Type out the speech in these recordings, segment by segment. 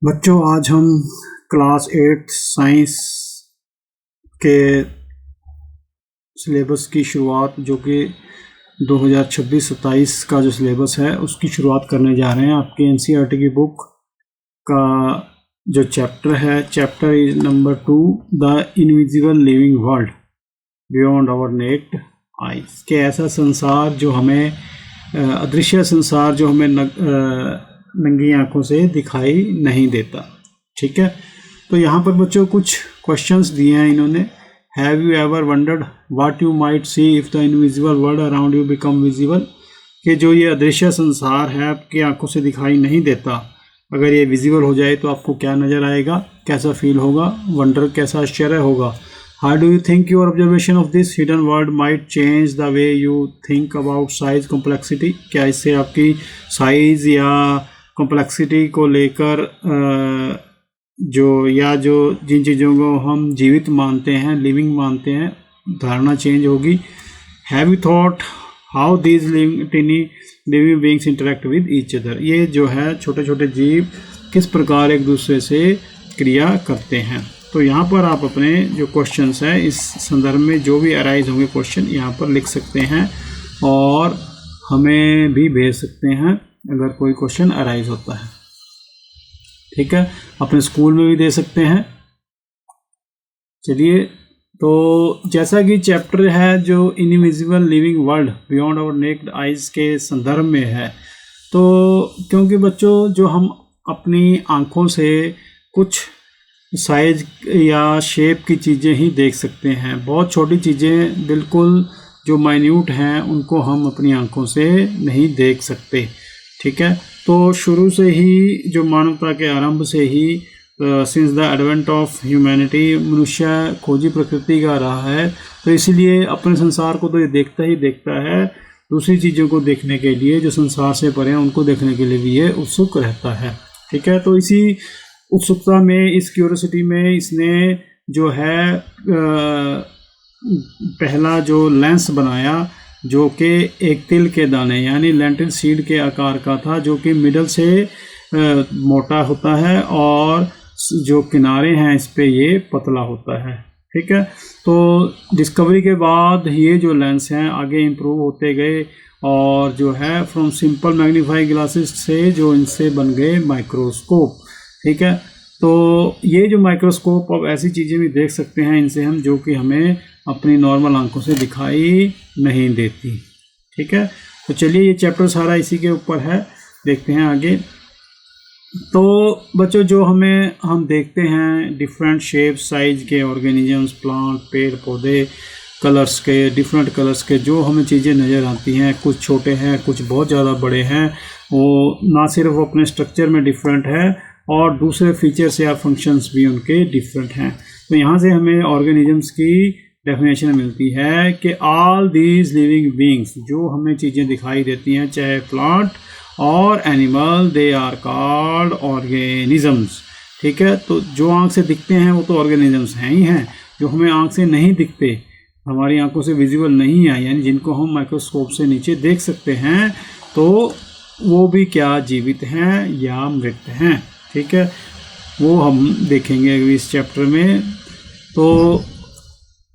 बच्चों, आज हम क्लास 8 साइंस के सिलेबस की शुरुआत, जो कि 2026-27 का जो सिलेबस है उसकी शुरुआत करने जा रहे हैं। आपकी एनसीईआरटी की बुक का जो चैप्टर है, chapter is number 2, the invisible living world beyond our naked eyes. के ऐसा संसार जो हमें अदृश्य संसार जो हमें नंगी आंखों से दिखाई नहीं देता। ठीक है, तो यहाँ पर बच्चों कुछ क्वेश्चंस दिए हैं इन्होंने। Have you ever wondered what you might see if the invisible world around you become visible. कि जो ये अदृश्य संसार है आपकी आंखों से दिखाई नहीं देता, अगर ये विजिबल हो जाए तो आपको क्या नज़र आएगा, कैसा फील होगा, वंडर कैसा आश्चर्य होगा। How do you think your observation of this hidden world might change the way you think about size complexity? क्या इससे आपकी साइज या कॉम्प्लेक्सिटी को लेकर जो जिन चीज़ों को हम जीवित मानते हैं, लिविंग मानते हैं, धारणा चेंज होगी। Have you thought how these living beings interact with each other? ये जो है छोटे छोटे जीव किस प्रकार एक दूसरे से क्रिया करते हैं। तो यहाँ पर आप अपने जो क्वेश्चंस हैं इस संदर्भ में जो भी अराइज होंगे क्वेश्चन यहाँ पर लिख सकते हैं और हमें भी भेज सकते हैं अगर कोई क्वेश्चन अराइज होता है। ठीक है, अपने स्कूल में भी दे सकते हैं। चलिए, तो जैसा कि चैप्टर है जो invisible living world beyond our naked eyes के संदर्भ में है, तो क्योंकि बच्चों जो हम अपनी आँखों से कुछ साइज या शेप की चीज़ें ही देख सकते हैं, बहुत छोटी चीज़ें बिल्कुल जो माइन्यूट हैं उनको हम अपनी आंखों से नहीं देख सकते। ठीक है, तो शुरू से ही जो मानवता के आरंभ से ही since the advent of humanity मनुष्य खोजी प्रकृति का रहा है, तो इसीलिए अपने संसार को तो ये देखता ही देखता है, दूसरी चीज़ों को देखने के लिए जो संसार से परे हैं उनको देखने के लिए भी ये उत्सुक रहता है। ठीक है, तो इसी उत्सुकता में, इस क्यूरियोसिटी में इसने जो है पहला जो लेंस बनाया जो कि एक तिल के दाने यानी लेंटिल सीड के आकार का था, जो कि मिडल से मोटा होता है और जो किनारे हैं इस पे ये पतला होता है। ठीक है, तो डिस्कवरी के बाद ये जो लेंस हैं आगे इम्प्रूव होते गए और जो है फ्रॉम सिंपल मैग्नीफाइंग ग्लासेस से जो इनसे बन गए माइक्रोस्कोप। ठीक है, तो ये जो माइक्रोस्कोप अब ऐसी चीज़ें भी देख सकते हैं इनसे हम जो कि हमें अपनी नॉर्मल आंखों से दिखाई नहीं देती। ठीक है, तो चलिए ये चैप्टर सारा इसी के ऊपर है, देखते हैं आगे। तो बच्चों जो हम देखते हैं डिफरेंट शेप साइज के ऑर्गेनिजम्स, प्लांट, पेड़ पौधे, कलर्स के, डिफरेंट कलर्स के जो हमें चीज़ें नज़र आती हैं, कुछ छोटे हैं कुछ बहुत ज़्यादा बड़े हैं, वो ना सिर्फ अपने स्ट्रक्चर में डिफरेंट है और दूसरे फीचर्स या फंक्शंस भी उनके डिफरेंट हैं। तो यहाँ से हमें ऑर्गेनिजम्स की डेफिनेशन मिलती है कि ऑल दीज लिविंग बीइंग्स, जो हमें चीज़ें दिखाई देती हैं चाहे प्लांट और animal, they are called organisms. ठीक है, तो जो आँख से दिखते हैं वो तो ऑर्गेनिजम्स हैं ही हैं, जो हमें आँख से नहीं दिखते, हमारी आंखों से विजिबल नहीं है, यानी जिनको हम माइक्रोस्कोप से नीचे देख सकते हैं, तो वो भी क्या जीवित हैं या मृत हैं। ठीक है, वो हम देखेंगे इस चैप्टर में। तो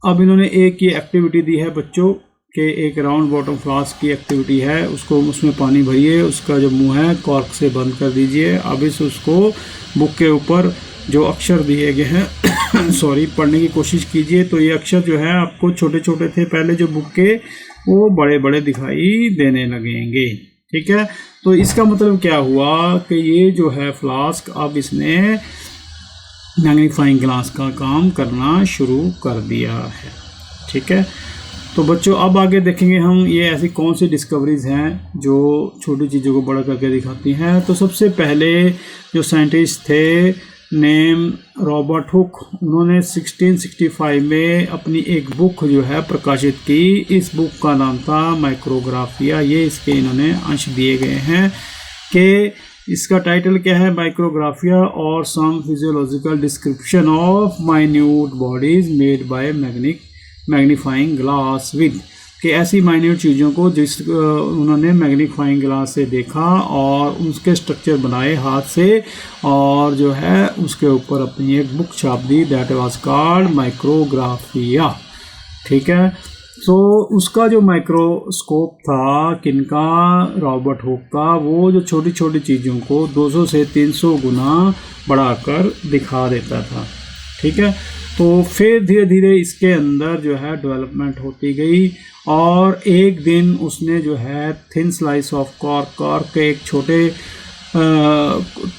अब इन्होंने एक ये एक्टिविटी दी है बच्चों के, एक राउंड बॉटम फ्लास्क की एक्टिविटी है, उसमें पानी भरिए, उसका जो मुंह है कॉर्क से बंद कर दीजिए। अब उसको बुक के ऊपर जो अक्षर दिए गए हैं सॉरी, पढ़ने की कोशिश कीजिए। तो ये अक्षर जो है आपको छोटे छोटे थे पहले जो बुक के, वो बड़े बड़े दिखाई देने लगेंगे। ठीक है, तो इसका मतलब क्या हुआ कि ये जो है फ्लास्क अब इसने मैग्नीफाइंग ग्लास का काम करना शुरू कर दिया है। ठीक है, तो बच्चों अब आगे देखेंगे हम ये ऐसी कौन सी डिस्कवरीज हैं जो छोटी चीज़ों को बड़ा करके दिखाती हैं। तो सबसे पहले जो साइंटिस्ट थे नेम रॉबर्ट हुक, उन्होंने 1665 में अपनी एक बुक जो है प्रकाशित की। इस बुक का नाम था माइक्रोग्राफिया। ये इसके इन्होंने अंश दिए गए हैं कि इसका टाइटल क्या है, माइक्रोग्राफिया और some physiological description of minute bodies made by magnifying glass with. कि ऐसी माइन्यूट चीज़ों को उन्होंने मैग्नीफाइंग ग्लास से देखा और उसके स्ट्रक्चर बनाए हाथ से, और जो है उसके ऊपर अपनी एक बुक छाप दी, दैट वाज कॉल्ड माइक्रोग्राफिया। ठीक है, तो उसका जो माइक्रोस्कोप था किनका, रॉबर्ट हुक का, वो जो छोटी छोटी चीज़ों को 200 से 300 गुना बढ़ाकर दिखा देता था। ठीक है, तो फिर धीरे धीरे इसके अंदर जो है डेवलपमेंट होती गई, और एक दिन उसने जो है थिन स्लाइस ऑफ कॉर्क के एक छोटे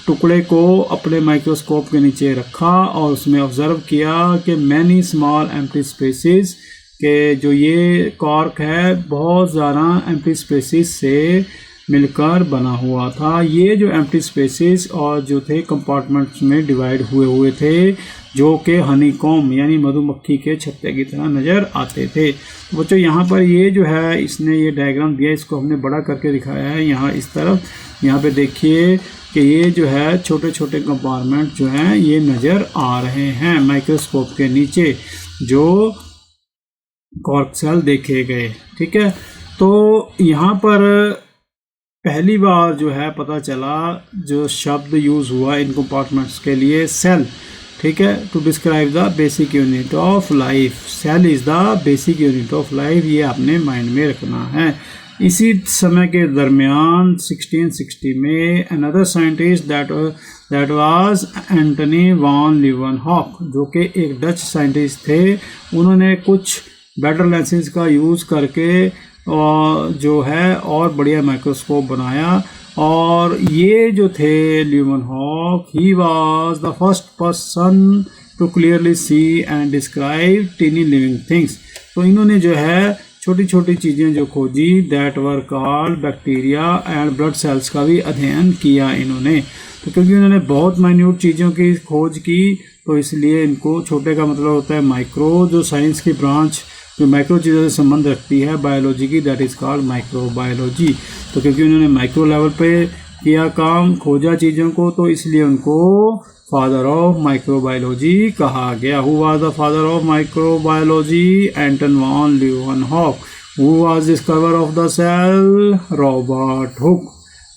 टुकड़े को अपने माइक्रोस्कोप के नीचे रखा और उसमें ऑब्जर्व किया कि मैनी स्मॉल एम्प्टी स्पेसेस के जो ये कॉर्क है बहुत ज़्यादा एम्प्टी स्पेसेस से मिलकर बना हुआ था। ये जो एम्प्टी स्पेसेस और जो थे कंपार्टमेंट्स में डिवाइड हुए थे, जो कि हनीकॉम यानी मधुमक्खी के छत्ते की तरह नज़र आते थे। बच्चों यहाँ पर ये जो है इसने ये डायग्राम दिया, इसको हमने बड़ा करके दिखाया है यहाँ इस तरफ। यहाँ पे देखिए कि ये जो है छोटे छोटे कंपार्टमेंट जो हैं ये नज़र आ रहे हैं माइक्रोस्कोप के नीचे जो कॉर्क सेल देखे गए। ठीक है, तो यहाँ पर पहली बार जो है पता चला जो शब्द यूज़ हुआ इन कंपार्टमेंट्स के लिए, सेल। ठीक है, to describe the basic unit of life, cell is the basic unit of life, ये आपने माइंड में रखना है। इसी समय के दरमियान 1660 में another scientist that was Antony van Leeuwenhoek, जो कि एक डच साइंटिस्ट थे, उन्होंने कुछ बेटर लेंसेज का यूज़ करके जो है और बढ़िया माइक्रोस्कोप बनाया। और ये जो थे Leeuwenhoek, he was the first person to clearly see and describe tiny living things. तो इन्होंने जो है छोटी छोटी चीज़ें जो खोजी, that were called bacteria and blood cells का भी अध्ययन किया इन्होंने। तो क्योंकि उन्होंने बहुत माइन्यूट चीज़ों की खोज की तो इसलिए इनको, छोटे का मतलब होता है माइक्रो, जो साइंस की ब्रांच जो माइक्रो चीज़ों से संबंध रखती है बायोलॉजी की, दैट इज़ कॉल्ड माइक्रोबायोलॉजी। तो क्योंकि उन्होंने माइक्रो लेवल पे किया काम, खोजा चीज़ों को, तो इसलिए उनको फादर ऑफ माइक्रोबायोलॉजी कहा गया। Who was the father of microbiology? Anton van Leeuwenhoek. Who was discover of the cell? Robert Hooke.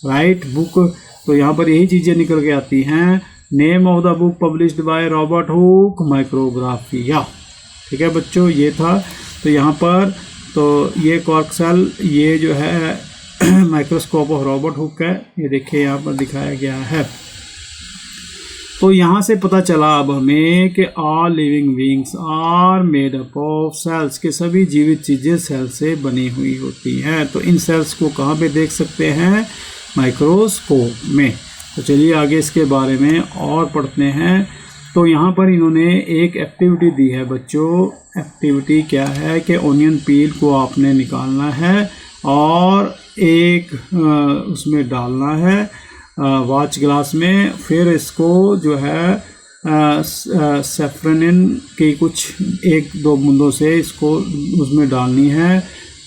Right book, तो यहाँ पर यही चीज़ें निकल के आती हैं। Name of the book published by Robert Hooke, Micrographia. ठीक है बच्चों, ये था। तो यहाँ पर तो ये कॉर्क सेल, ये जो है माइक्रोस्कोप ऑफ रॉबर्ट हुक है, ये देखिए यहाँ पर दिखाया गया है। तो यहाँ से पता चला अब हमें कि all living beings are made up of cells, के सभी जीवित चीज़ें सेल से बनी हुई होती हैं। तो इन सेल्स को कहाँ पे देख सकते हैं? माइक्रोस्कोप में। तो चलिए आगे इसके बारे में और पढ़ते हैं। तो यहाँ पर इन्होंने एक एक्टिविटी दी है बच्चों। एक्टिविटी क्या है कि ओनियन पील को आपने निकालना है और एक उसमें डालना है वाच ग्लास में, फिर इसको जो है सेफ्रनिन की कुछ 1-2 बूंदों से इसको उसमें डालनी है।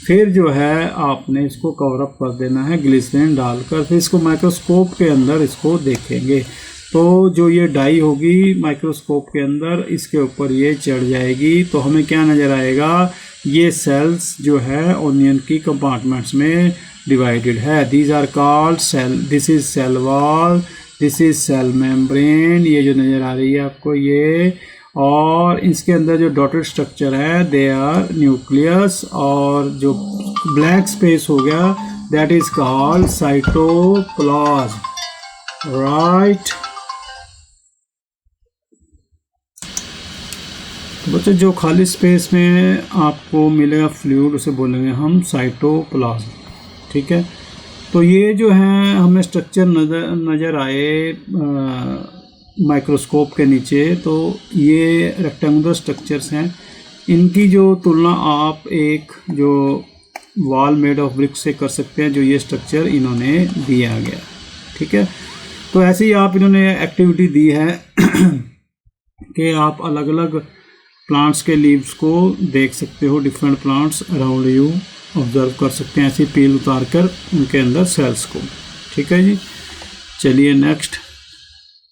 फिर जो है आपने इसको कवर अप कर देना है ग्लिसरीन डालकर। फिर इसको माइक्रोस्कोप के अंदर इसको देखेंगे तो जो ये डाई होगी माइक्रोस्कोप के अंदर, इसके ऊपर ये चढ़ जाएगी तो हमें क्या नज़र आएगा? ये सेल्स जो है ओनियन की कंपार्टमेंट्स में डिवाइडेड है। These are called cell. This is cell wall, this is cell membrane, ये जो नज़र आ रही है आपको ये। और इसके अंदर जो डॉटेड स्ट्रक्चर है दे आर न्यूक्लियस, और जो ब्लैक स्पेस हो गया that is called cytoplasm. Right बच्चों, जो खाली स्पेस में आपको मिलेगा फ्लूइड उसे बोलेंगे हम साइटोप्लाज्म। ठीक है, तो ये जो है हमें स्ट्रक्चर नज़र आए माइक्रोस्कोप के नीचे, तो ये रेक्टेंगुलर स्ट्रक्चर्स हैं। इनकी जो तुलना आप एक जो वॉल मेड ऑफ ब्रिक से कर सकते हैं, जो ये स्ट्रक्चर इन्होंने दिया गया। ठीक है, तो ऐसे ही आप इन्होंने एक्टिविटी दी है कि आप अलग अलग प्लांट्स के लीव्स को देख सकते हो, different plants around you observe कर सकते हैं, ऐसी पील उतार कर उनके अंदर सेल्स को। ठीक है जी, चलिए नेक्स्ट।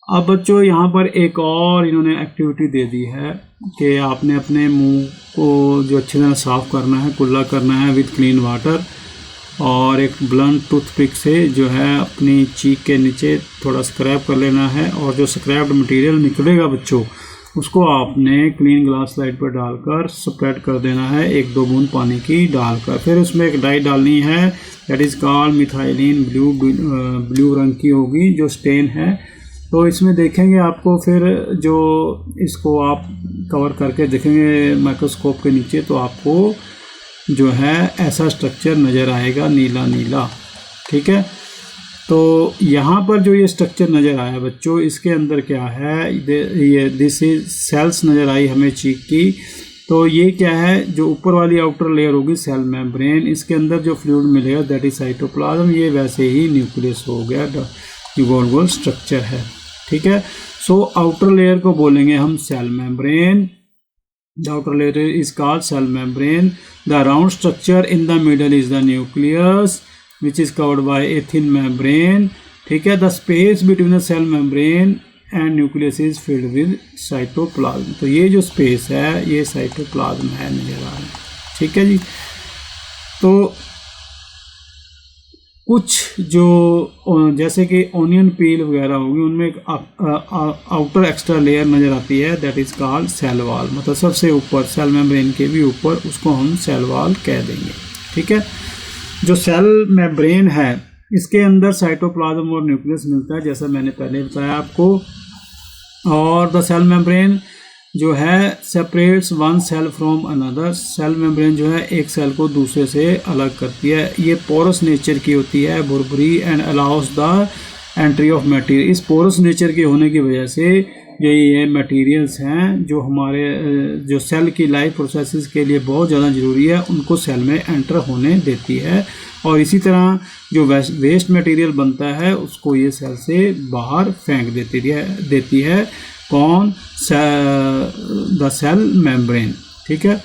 अब बच्चों यहाँ पर एक और इन्होंने एक्टिविटी दे दी है कि आपने अपने मुंह को जो अच्छी तरह साफ़ करना है, कुल्ला करना है विद क्लीन वाटर, और एक ब्लंट टूथपिक से जो है अपनी चीक के नीचे थोड़ा स्क्रैप कर लेना है, और जो स्क्रैप्ड मटेरियल निकलेगा बच्चों उसको आपने क्लीन ग्लास स्लाइड पर डालकर स्प्रेड कर देना है 1-2 बूंद पानी की डालकर। फिर उसमें एक डाई डालनी है, that is called methylene blue रंग की होगी जो स्टेन है। तो इसमें देखेंगे आपको, फिर जो इसको आप कवर करके देखेंगे माइक्रोस्कोप के नीचे तो आपको जो है ऐसा स्ट्रक्चर नज़र आएगा नीला नीला। ठीक है, तो यहाँ पर जो ये स्ट्रक्चर नज़र आया बच्चों, इसके अंदर क्या है, ये दिस इज सेल्स नज़र आई हमें चीक की। तो ये क्या है, जो ऊपर वाली आउटर लेयर होगी सेल मेम्ब्रेन, इसके अंदर जो फ्लूइड मिलेगा दैट इज साइटोप्लाज्म, ये वैसे ही न्यूक्लियस हो गया, गोल गोल स्ट्रक्चर है। ठीक है, सो आउटर लेयर को बोलेंगे हम cell membrane. The outer layer is called cell membrane. The round structure in the middle is the nucleus, which is covered by a thin membrane. ठीक है, the space between the cell membrane and nucleus is filled with cytoplasm. तो ये जो space है ये cytoplasm है नजर आ रहा है। ठीक है जी, तो कुछ जो जैसे कि ऑनियन पील वगैरह होगी उनमें एक आउटर एक्स्ट्रा लेयर नज़र आती है, that is called cell wall. मतलब सबसे ऊपर सेल मेम्ब्रेन के भी ऊपर, उसको हम सेल वॉल कह देंगे। ठीक है, जो सेल मेम्ब्रेन है इसके अंदर साइटोप्लाज्म और न्यूक्लियस मिलता है, जैसा मैंने पहले बताया आपको। और द सेल मेम्ब्रेन जो है separates one cell from another. Cell membrane जो है एक सेल को दूसरे से अलग करती है। ये पोरस नेचर की होती है, बुरबुरी, and allows the entry of material. इस पोरस नेचर के होने की वजह से जो ये मटेरियल्स हैं जो हमारे जो सेल की लाइफ प्रोसेसेस के लिए बहुत ज़्यादा ज़रूरी है, उनको सेल में एंटर होने देती है। और इसी तरह जो वेस्ट मटेरियल बनता है उसको ये सेल से बाहर फेंक देती है कौन, द सेल मेम्ब्रेन। ठीक है,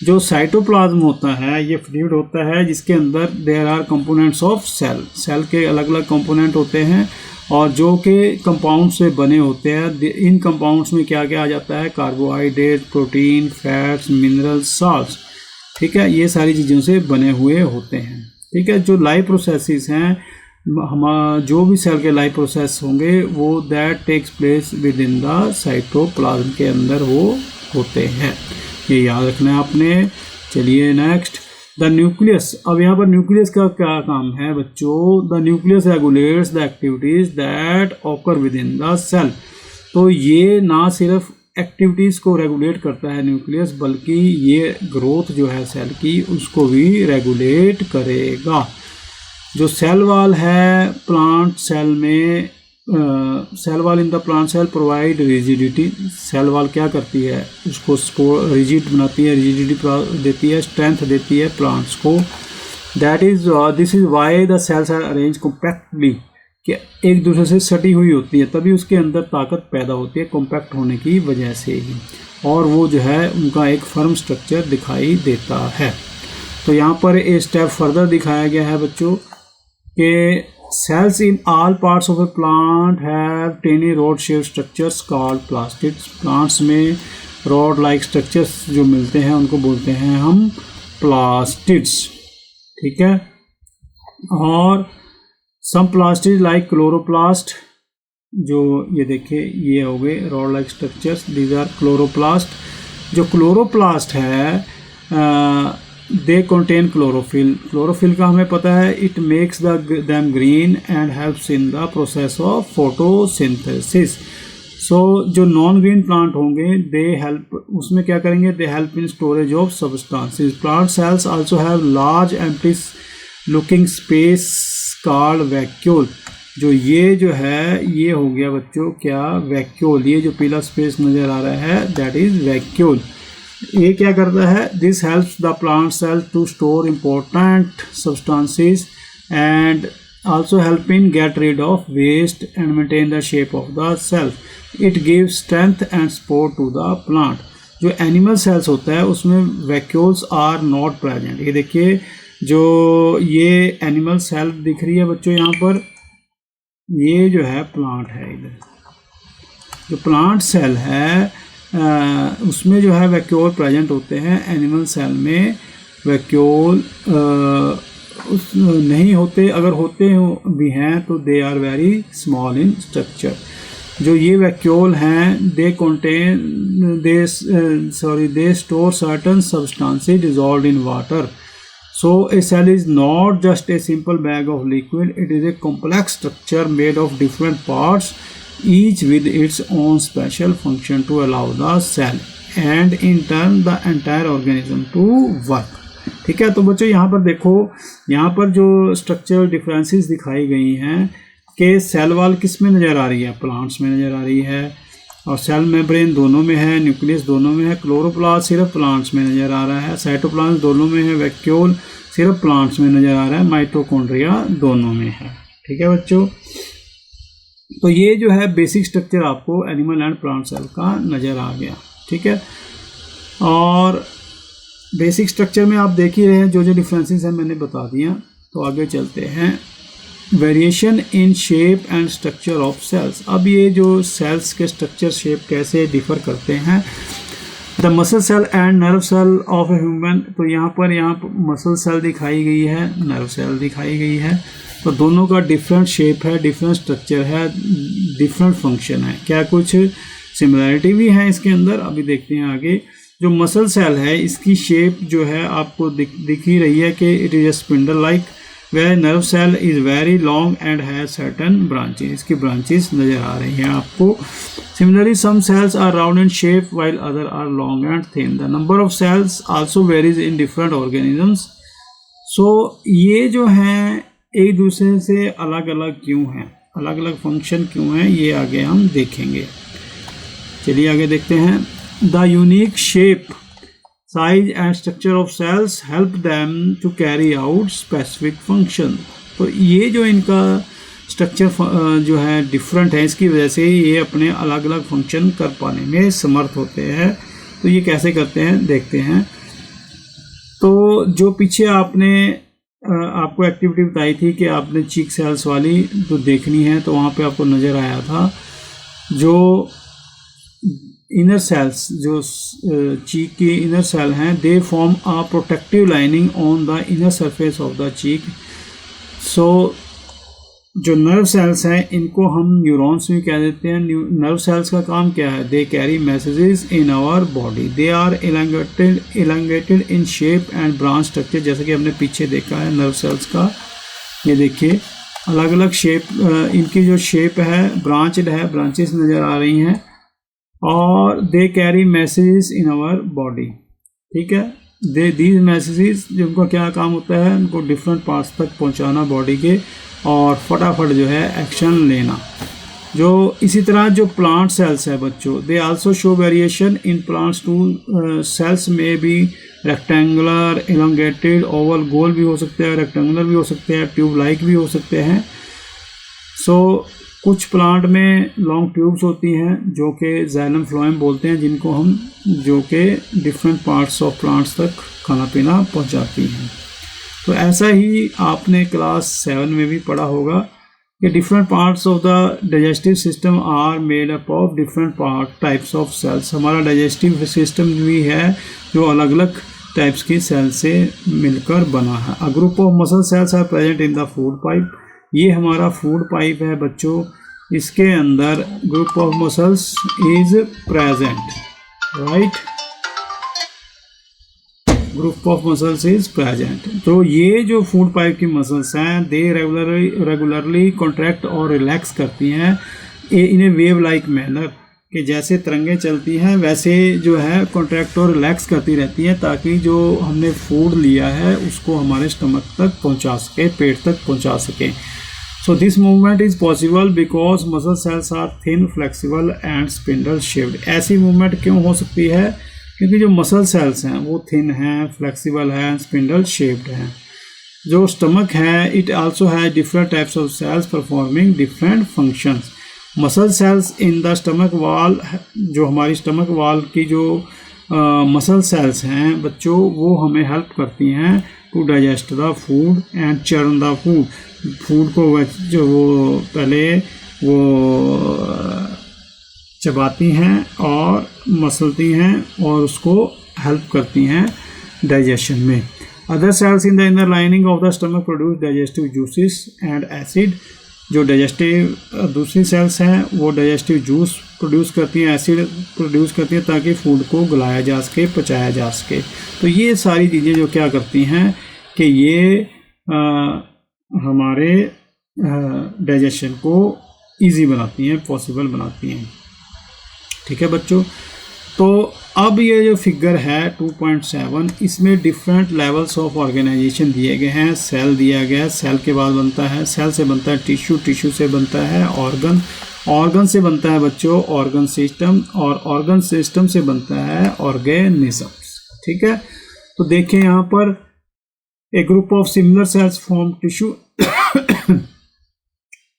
जो साइटोप्लाज्म होता है ये फ्लूइड होता है जिसके अंदर there are components of cell. Cell के अलग अलग कंपोनेंट होते हैं और जो कि कंपाउंड से बने होते हैं। इन कंपाउंड्स में क्या क्या आ जाता है, carbohydrate, protein, fats, minerals, salts. ठीक है, ये सारी चीज़ों से बने हुए होते हैं। ठीक है, जो लाइफ प्रोसेसेस हैं, जो भी सेल के लाइफ प्रोसेस होंगे वो that takes place within the cytoplasm के अंदर वो होते हैं, ये याद रखना है आपने। चलिए नेक्स्ट, द न्यूक्लियस। अब यहाँ पर न्यूक्लियस का क्या काम है बच्चों, the nucleus regulates the activities that occur within the cell. तो ये ना सिर्फ एक्टिविटीज़ को रेगुलेट करता है न्यूक्लियस, बल्कि ये ग्रोथ जो है सेल की उसको भी रेगुलेट करेगा। जो सेल वॉल है प्लांट सेल में, cell wall in the plant cell provide rigidity. Cell wall क्या करती है, उसको रिजिड बनाती है, रिजिडिटी देती है, स्ट्रेंथ देती है प्लांट्स को। That is this is why the cells are arrange compactly, कि एक दूसरे से सटी हुई होती है, तभी उसके अंदर ताकत पैदा होती है कॉम्पैक्ट होने की वजह से ही, और वो जो है उनका एक फर्म स्ट्रक्चर दिखाई देता है। तो यहाँ पर एक स्टेप फर्दर दिखाया गया है बच्चों कि cells in all parts of a plant have tiny rod shaped structures called plastids. plants में rod like structures जो मिलते हैं उनको बोलते हैं हम plastids। ठीक है, और some plastids like chloroplast, जो ये देखिए ये हो गए rod like structures, these are chloroplast। जो chloroplast है दे कंटेन क्लोरोफिल। क्लोरोफिल का हमें पता है, it makes them green and helps in the process of photosynthesis. So जो नॉन ग्रीन प्लांट होंगे दे हेल्प, उसमें क्या करेंगे, they help in storage of substances. Plant cells also have large empty looking space called vacuole. जो ये जो है ये हो गया बच्चों क्या, वैक्यूल। ये जो पीला स्पेस नज़र आ रहा है दैट इज वैक्यूल। ये क्या करता है, this helps the plant cell to store important substances and also help in get rid of waste and maintain the shape of the cell. It gives strength and support to the plant. जो animal cells होता है उसमें vacuoles are not present. ये देखिए जो ये animal cell दिख रही है बच्चों यहाँ पर, ये जो है प्लांट है इधर, जो प्लांट सेल है उसमें जो है वैक्यूल प्रेजेंट होते हैं। एनिमल सेल में वैक्यूल नहीं होते, अगर होते भी हैं तो they are very small in structure. जो ये वैक्यूल हैं they store certain substances dissolved in water. So a cell is not just a simple bag of liquid, it is a complex structure made of different parts, each with its own special function to allow the cell and in turn the entire organism to work। ठीक है, तो बच्चों यहाँ पर देखो, यहाँ पर जो स्ट्रक्चरल डिफरेंसेस दिखाई गई हैं कि सेल वॉल किस में नज़र आ रही है, प्लांट्स में नज़र आ रही है, और सेल मेम्ब्रेन दोनों में है, न्यूक्लियस दोनों में है, क्लोरोप्लास्ट सिर्फ प्लांट्स में नज़र आ रहा है, साइटोप्लाज्म दोनों में है, वैक्यूल सिर्फ प्लांट्स में नज़र आ रहा है, माइटोकॉन्ड्रिया दोनों में है। ठीक है बच्चों, तो ये जो है बेसिक स्ट्रक्चर आपको एनिमल एंड प्लांट सेल का नज़र आ गया। ठीक है, और बेसिक स्ट्रक्चर में आप देख ही रहे हैं जो जो डिफरेंसेस हैं मैंने बता दिया। तो आगे चलते हैं, variation in shape and structure of cells. अब ये जो सेल्स के स्ट्रक्चर शेप कैसे डिफर करते हैं। The muscle cell and nerve cell of a human, तो यहाँ पर मसल सेल दिखाई गई है, नर्व सेल दिखाई गई है, तो दोनों का डिफरेंट शेप है, डिफरेंट स्ट्रक्चर है, डिफरेंट फंक्शन है। क्या कुछ सिमिलरिटी भी है इसके अंदर, अभी देखते हैं आगे। जो मसल सेल है इसकी शेप जो है आपको दिख ही रही है कि it is a spindle like, where nerve cell is very long and has certain branches, इसकी branches नज़र आ रही हैं आपको। Similarly, some cells are round in shape while other are long and thin. The number of cells also varies in different organisms. So ये जो हैं एक दूसरे से अलग अलग क्यों हैं, अलग अलग फंक्शन क्यों हैं, ये आगे हम देखेंगे। चलिए आगे देखते हैं। The unique shape, size and structure of cells help them to carry out specific function। तो ये जो इनका स्ट्रक्चर जो है डिफरेंट है, इसकी वजह से ये अपने अलग अलग फंक्शन कर पाने में समर्थ होते हैं। तो ये कैसे करते हैं देखते हैं। तो जो पीछे आपको एक्टिविटी बताई थी कि आपने चीक सेल्स वाली तो देखनी है, तो वहाँ पे आपको नज़र आया था जो इनर सेल्स, जो चीक की इनर सेल हैं, they form a protective lining on the inner surface of the cheek. So जो नर्व सेल्स हैं इनको हम न्यूरॉन्स भी कह देते हैं। नर्व सेल्स का काम क्या है, they carry messages in our body, they are elongated in shape and branch structure. जैसे कि हमने पीछे देखा है नर्व सेल्स का, ये देखिए अलग अलग शेप, इनकी जो शेप है ब्रांचड है, ब्रांचेस नज़र आ रही हैं, और they carry messages in our body. ठीक है, दीज मैसेजेस जिनका क्या काम होता है, उनको डिफरेंट पार्ट्स तक पहुंचाना बॉडी के, और फटाफट जो है एक्शन लेना। जो इसी तरह जो प्लांट सेल्स है बच्चों, they also show variation in plants too. Cells में भी रेक्टेंगुलर, इलांगेटेड, ओवल, गोल भी हो सकते हैं, रेक्टेंगुलर भी हो सकते हैं, ट्यूब लाइक भी हो सकते हैं। सो कुछ प्लांट में लॉन्ग ट्यूब्स होती हैं जो कि जाइलम फ्लोएम बोलते हैं, जिनको हम जो कि डिफरेंट पार्ट्स ऑफ प्लांट्स तक खाना पीना पहुंचाती हैं। तो ऐसा ही आपने क्लास 7 में भी पढ़ा होगा कि different parts of the digestive system are made up of different types of cells. हमारा डाइजेस्टिव सिस्टम भी है जो अलग अलग टाइप्स की सेल से मिलकर बना है। A group of muscle cells are present in the food pipe, ये हमारा फूड पाइप है बच्चों, इसके अंदर group of muscles is present, right, group of muscles is present. तो ये जो फूड पाइप की मसल्स हैं, दे रेगुलरली कॉन्ट्रैक्ट और रिलैक्स करती हैं in a wave like manner, कि जैसे तरंगें चलती हैं वैसे जो है कॉन्ट्रैक्ट और रिलैक्स करती रहती हैं, ताकि जो हमने फूड लिया है उसको हमारे स्टमक तक पहुंचा सके, पेट तक पहुंचा सके। So this movement is possible because muscle cells are thin, flexible and spindle shaped। ऐसी मूवमेंट क्यों हो सकती है, क्योंकि जो मसल सेल्स हैं वो थिन हैं, फ्लेक्सिबल हैं, स्पिंडल शेप्ड हैं। जो स्टमक है, it also has different types of cells performing different functions. Muscle cells in the stomach wall, जो हमारी स्टमक वॉल की जो मसल सेल्स हैं बच्चों, वो हमें हेल्प करती हैं to digest the food and churn the food. Food को जो वो पहले वो चबाती हैं और मसलती हैं और उसको हेल्प करती हैं डाइजेशन में। Other sales in the inner lining of the stomach produce digestive juices and acid. जो डाइजेस्टिव दूसरी सेल्स हैं वो डाइजेस्टिव जूस प्रोड्यूस करती हैं, एसिड प्रोड्यूस करती हैं ताकि फूड को गलाया जा सके, पचाया जा सके। तो ये सारी चीज़ें जो क्या करती हैं कि ये हमारे डाइजेशन को इजी बनाती हैं, पॉसिबल बनाती हैं। ठीक है बच्चों, तो अब ये जो फिगर है 2.7, इसमें डिफरेंट लेवल्स ऑफ ऑर्गेनाइजेशन दिए गए हैं। सेल दिया गया है, सेल के बाद बनता है, सेल से बनता है टिश्यू, टिश्यू से बनता है ऑर्गन, ऑर्गन से बनता है बच्चों ऑर्गन सिस्टम, और ऑर्गन सिस्टम से बनता है ऑर्गेनिजम्स। ठीक है, तो देखें यहाँ पर a group of similar cells form tissue.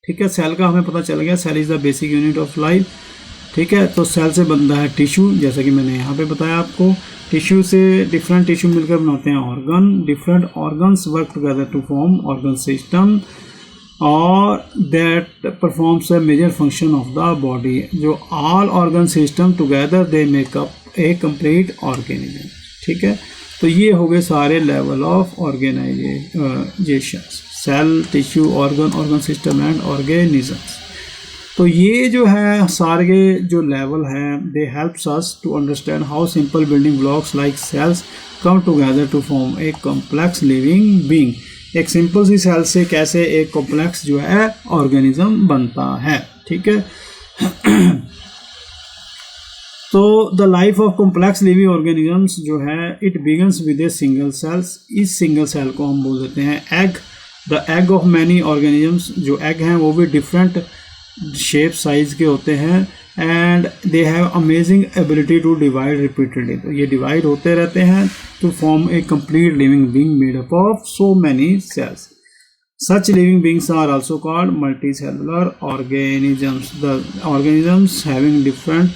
ठीक है, सेल का हमें पता चल गया, cell is the basic unit of life. ठीक है, तो सेल से बनता है टिश्यू, जैसा कि मैंने यहाँ पे बताया आपको। टिश्यू से डिफरेंट टिश्यू मिलकर बनाते हैं organ. Different organs work together to form organ system और that performs a major function of the body. जो all organ system together they make up a complete organism. ठीक है, तो ये हो गए सारे level of organisation, cell, tissue, organ, organ system and organisms. तो ये जो है सारे जो लेवल हैं they helps us to understand how simple building blocks like cells come together to form a complex living being. एक सिंपल सी cell से कैसे एक कॉम्प्लेक्स जो है ऑर्गेनिज्म बनता है। ठीक है, तो the life of complex living organisms जो है it begins with a single cells. इस सिंगल सेल को हम बोल देते हैं egg. The egg of many organisms, जो एग हैं वो भी डिफरेंट शेप साइज के होते हैं and they have amazing ability to divide repeatedly. तो ये डिवाइड होते रहते हैं to form a complete living being made up of so many cells. Such living beings are also called multicellular organisms. The organisms having different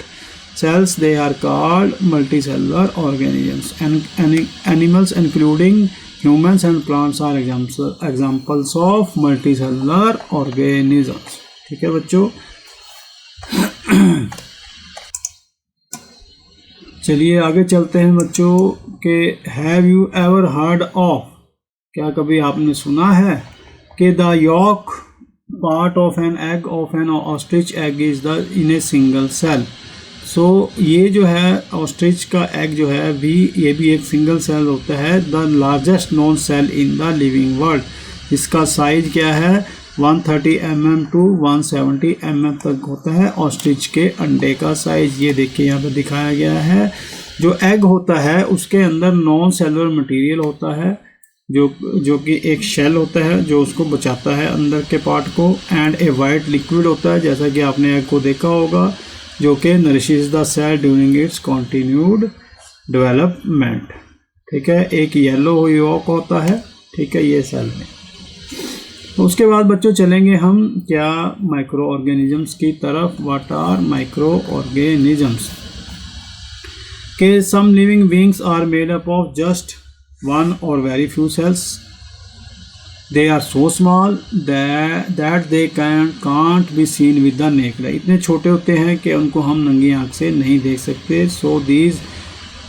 cells they are called multicellular organisms, and animals including humans and plants are examples of multicellular organisms। ठीक है बच्चों, चलिए आगे चलते हैं बच्चों के have you ever heard of, क्या कभी आपने सुना है कि the yolk part of an egg of an ostrich egg is the in a single cell. So ये जो है ऑस्ट्रिच का एग जो है ये भी एक सिंगल सेल होता है। The largest known cell in the living world, इसका साइज क्या है 130 mm टू 170 mm तक होता है ऑस्ट्रिच के अंडे का साइज। ये देखिए यहाँ पर दिखाया गया है। जो एग होता है उसके अंदर नॉन सेलुलर मटेरियल होता है जो कि एक शेल होता है जो उसको बचाता है अंदर के पार्ट को, एंड ए वाइट लिक्विड होता है जैसा कि आपने एग को देखा होगा, जो कि nourishes the cell during its continued development. ठीक है, एक येलो यॉक होता है। ठीक है, ये सेल में। तो उसके बाद बच्चों चलेंगे हम क्या माइक्रो ऑर्गेनिजम्स की तरफ। What are micro organisms? के some living beings are made up of just one or very few cells. They are so small that they can't be seen with the naked eye. इतने छोटे होते हैं कि उनको हम नंगी आँख से नहीं देख सकते। So these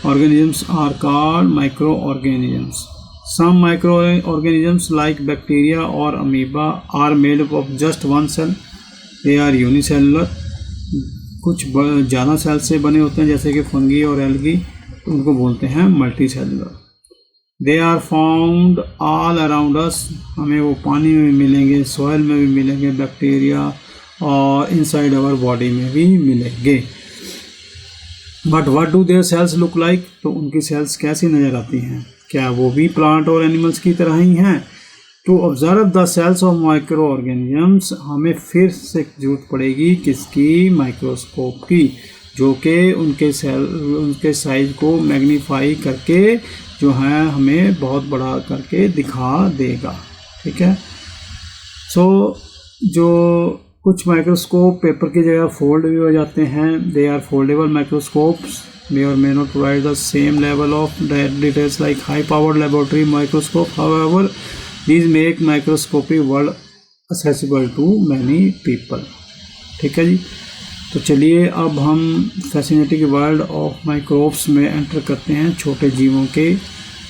organisms are called microorganisms. Some microorganisms like bacteria or amoeba are made up of just one cell. They are unicellular. कुछ ज़्यादा सेल से बने होते हैं जैसे कि फंगी और एल्गी, उनको बोलते हैं multicellular. They are found all around us, हमें वो पानी में भी मिलेंगे, सॉइल में भी मिलेंगे, बैक्टीरिया और इनसाइड आवर बॉडी में भी मिलेंगे। But what do their cells look like? तो उनकी सेल्स कैसी नज़र आती हैं? क्या वो भी प्लांट और एनिमल्स की तरह ही हैं? To observe the cells of micro organisms, हमें फिर से जरूरत पड़ेगी किसकी? माइक्रोस्कोप की, जो कि उनके साइज को मैग्नीफाई करके जो है हमें बहुत बड़ा करके दिखा देगा। ठीक है, सो जो कुछ माइक्रोस्कोप पेपर की जगह फोल्ड भी हो जाते हैं। They are foldable microscopes may or may not provide the same level of details like high powered laboratory microscope. However, these make microscopic world accessible to many people. ठीक है जी, तो चलिए अब हम फैसिनेटिंग वर्ल्ड ऑफ माइक्रोब्स में enter करते हैं, छोटे जीवों के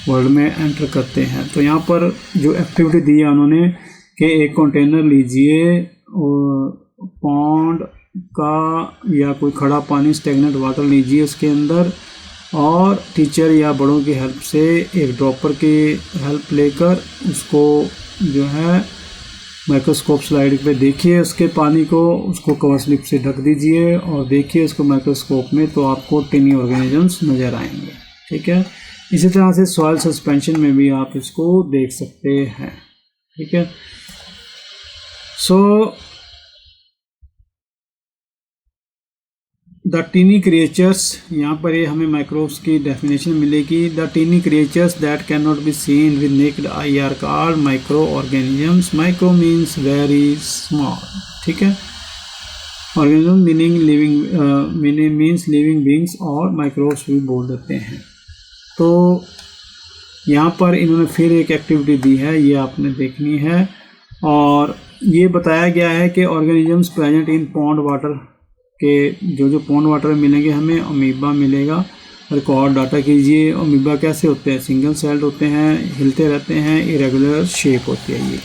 वर्ल्ड में एंटर करते हैं। तो यहाँ पर जो एक्टिविटी दी है उन्होंने कि एक कंटेनर लीजिए पॉन्ड का या कोई खड़ा पानी स्टेगनेंट वाटर लीजिए उसके अंदर, और टीचर या बड़ों की हेल्प से एक ड्रॉपर की हेल्प लेकर उसको जो है माइक्रोस्कोप स्लाइड पे देखिए उसके पानी को, उसको कवर स्लिप से ढक दीजिए और देखिए उसको माइक्रोस्कोप में, तो आपको टिनी ऑर्गेनिजम्स नज़र आएंगे। ठीक है, इसी तरह से सॉइल सस्पेंशन में भी आप इसको देख सकते हैं। ठीक है, सो द टीनी क्रिएचर्स, यहाँ पर ये हमें माइक्रोब्स की डेफिनेशन मिलेगी। The tiny creatures that can not be seen with naked eye are called micro organisms. Micro means very small. ठीक है, organism meaning living means living beings, और microbes भी बोल देते हैं। तो यहाँ पर इन्होंने फिर एक एक्टिविटी दी है, ये आपने देखनी है, और ये बताया गया है कि organisms present in pond water के जो पॉन्ड वाटर में मिलेंगे हमें अमीबा मिलेगा। रिकॉर्ड डाटा कीजिए, अमीबा कैसे होते हैं, सिंगल सेल्ड होते हैं, हिलते रहते हैं, इरेगुलर शेप होती है ये।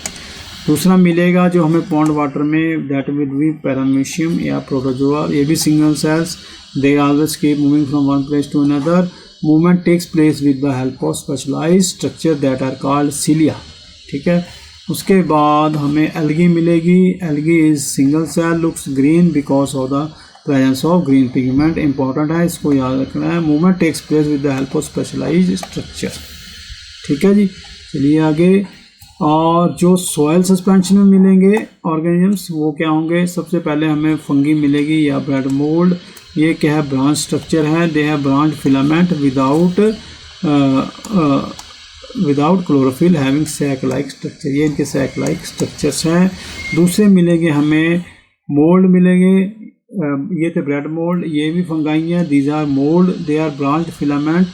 दूसरा मिलेगा जो हमें पॉन्ड वाटर में, दैट विल बी पैरामीशियम या प्रोटोजोआ, ये भी single cells, they always keep moving from one place to another. Movement takes place with the help of specialised structure that are called cilia. ठीक है, उसके बाद हमें algae मिलेगी। Algae is single cell, looks green because of the presence of green pigment. Important है, इसको याद रखना है। Movement takes place with the help of specialised structure. ठीक है जी, चलिए आगे। और जो सॉइल सस्पेंशन में मिलेंगे ऑर्गेनिजम्स वो क्या होंगे, सबसे पहले हमें फंगी मिलेगी या ब्रेड मोल्ड। ये क्या है, ब्रांच स्ट्रक्चर है, they have branch filament without chlorophyll having sac like structure, ये इनके सैक लाइक स्ट्रक्चर्स हैं। दूसरे मिलेंगे हमें मोल्ड मिलेंगे, ये थे ब्रेड मोल्ड, ये भी फंगाई हैं। These are mould, they are branch filament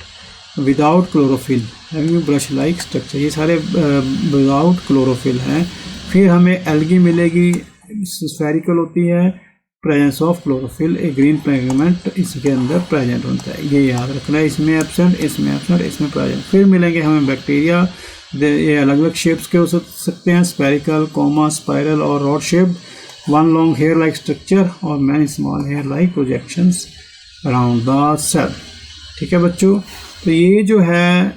without chlorophyll having brush like structure, ये सारे विदाउट क्लोरोफिल हैं। फिर हमें एल्गी मिलेगी, स्फेरिकल होती है, प्रेजेंस ऑफ क्लोरोफिल, एक ग्रीन पिगमेंट इसके अंदर प्रेजेंट होता है, ये याद रखना है। इसमें एब्सेंट, इसमें एब्सेंट, इसमें प्रेजेंट। फिर मिलेंगे हमें बैक्टीरिया, ये अलग अलग शेप्स के हो सकते हैं, स्पेरिकल, कॉमा, स्पाइरल और rod shape, one long hair like structure और many small hair like projections around the cell. ठीक है बच्चों, तो ये जो है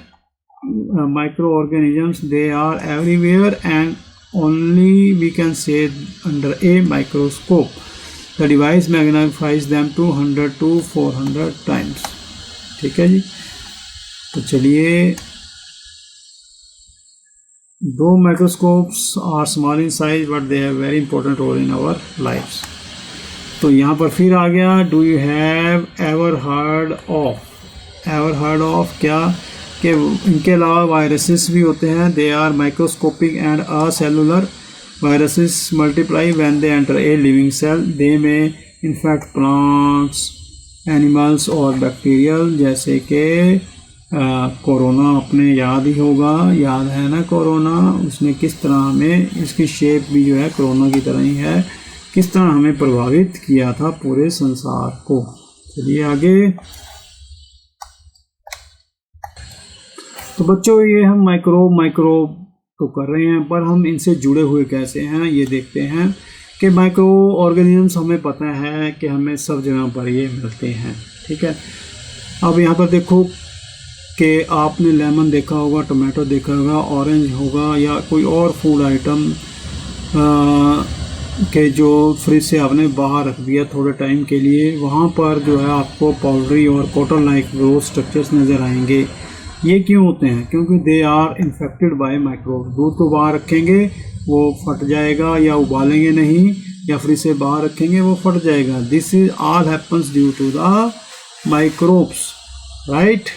micro organisms, they are everywhere and only we can see under a microscope. The device magnifies them 200 to 400 times। ठीक है जी, तो चलिए, though microscopes are small in size but they have very important role in our lifes. तो यहाँ पर फिर आ गया, do you have ever heard of क्या, कि इनके अलावा वायरसेस भी होते हैं। They are microscopic and acellular. Viruses multiply when they enter a living cell. They may infect plants, animals और bacterial, जैसे कि कोरोना अपने याद ही होगा, याद है ना कोरोना, उसने किस तरह हमें, इसकी शेप भी जो है कोरोना की तरह ही है, किस तरह हमें प्रभावित किया था पूरे संसार को। चलिए आगे। तो बच्चों ये हम माइक्रो तो कर रहे हैं, पर हम इनसे जुड़े हुए कैसे हैं ये देखते हैं कि माइक्रो ऑर्गेनिजम्स हमें पता है कि हमें सब जगह पर ये मिलते हैं। ठीक है, अब यहाँ पर देखो कि आपने लेमन देखा होगा, टोमेटो देखा होगा, ऑरेंज होगा या कोई और फूड आइटम के जो फ्रिज से आपने बाहर रख दिया थोड़े टाइम के लिए, वहाँ पर जो है आपको पाउडरी और कॉटन लाइक ग्रोथ स्ट्रक्चर्स नज़र आएंगे। ये क्यों होते हैं, क्योंकि they are infected by microbe. दूध को बाहर रखेंगे वो फट जाएगा, या उबालेंगे नहीं, या फ्रिज से बाहर रखेंगे वो फट जाएगा। This is all happens due to the microbes, right.